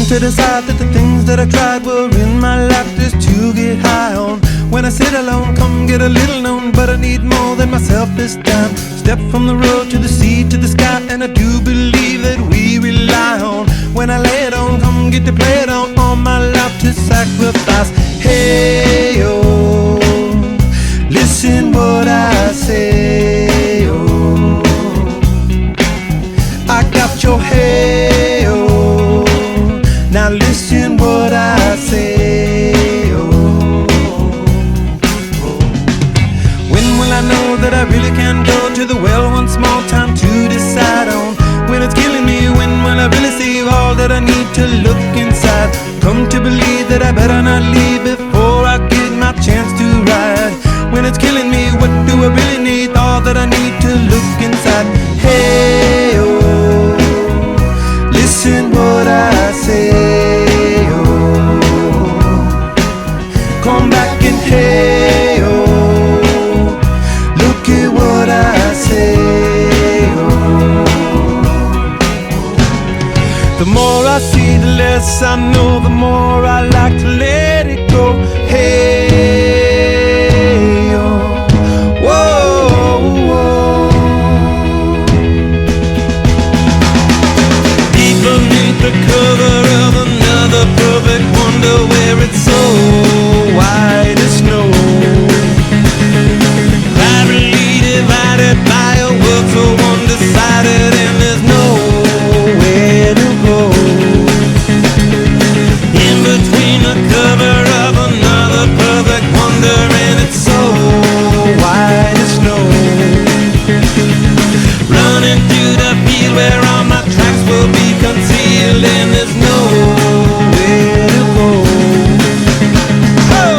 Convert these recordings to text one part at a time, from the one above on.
to decide that the things that I tried were in my life just to get high on. When I sit alone, come get a little known, but I need more than myself this time. Step from the road to the sea to the sky, and I do believe that we rely on. When I lay it on, come get to play it on, all my life to sacrifice. Hey, oh, listen what I say, oh, I got your hey, oh, now listen what I say, oh, oh. When will I know that I really can go to the well one small time to decide on? When it's killing me, when will I really see all that I need to look inside? Come to believe that I better not leave before I get my chance to ride. When it's killing me, what do I really need? All that I need to look inside. Hey, oh, listen what I say, oh, come back and hey, oh, look at what I say, oh. The more I see, the less I know, the more I like to let it go. Hey, oh, whoa, whoa. Deep beneath the cover of another perfect wonder, where it's so white as snow, privately divided by a world so undecided, and there's nowhere to go. In between the cover of another perfect wonder, and it's so white as snow, running through the field where all my tracks will be concealed, and there's nowhere to go. Oh!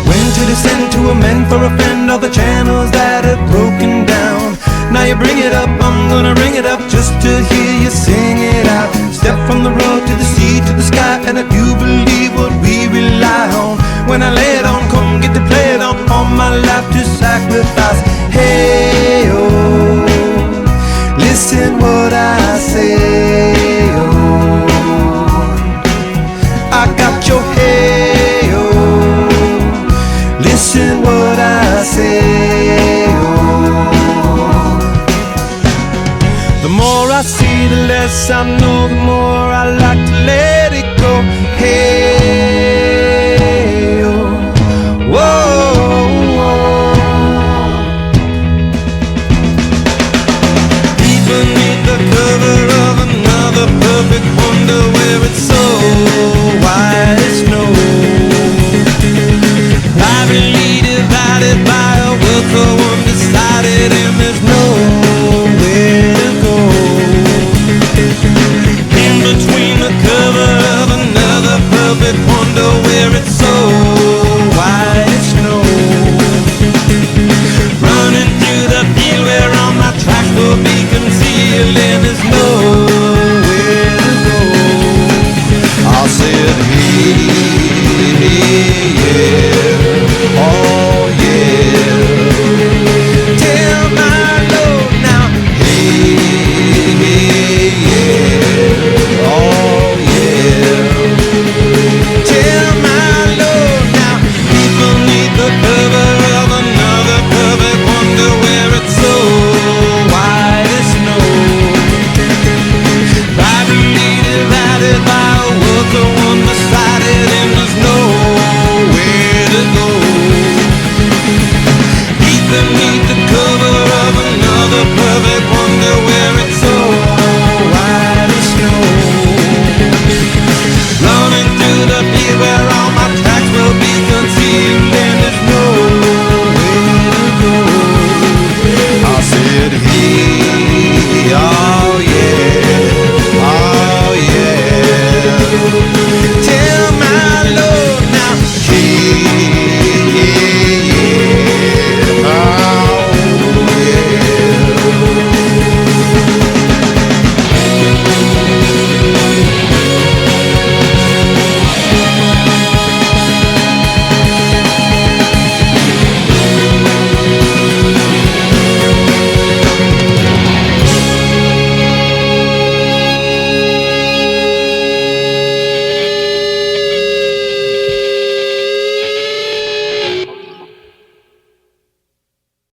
When to descend to amend for a friend all the channels that have broken down. Now you bring it up, I'm gonna ring it up just to hear you sing it out. Step from the road to the sea to the sky, and I do believe what we rely on. When I lay it on, come get to play it on, all my life to sacrifice. Hey, oh, listen what I say, oh, I got your hey, oh, listen what I say, oh. The more I see, the less I know, the more I like to let it go. Hey, oh, whoa, whoa. Deep beneath the cover of another perfect wonder, where it's so white as snow, privately divided by a world so undecided, and there's nowhere to go. In between the cover of another perfect wonder, where it's so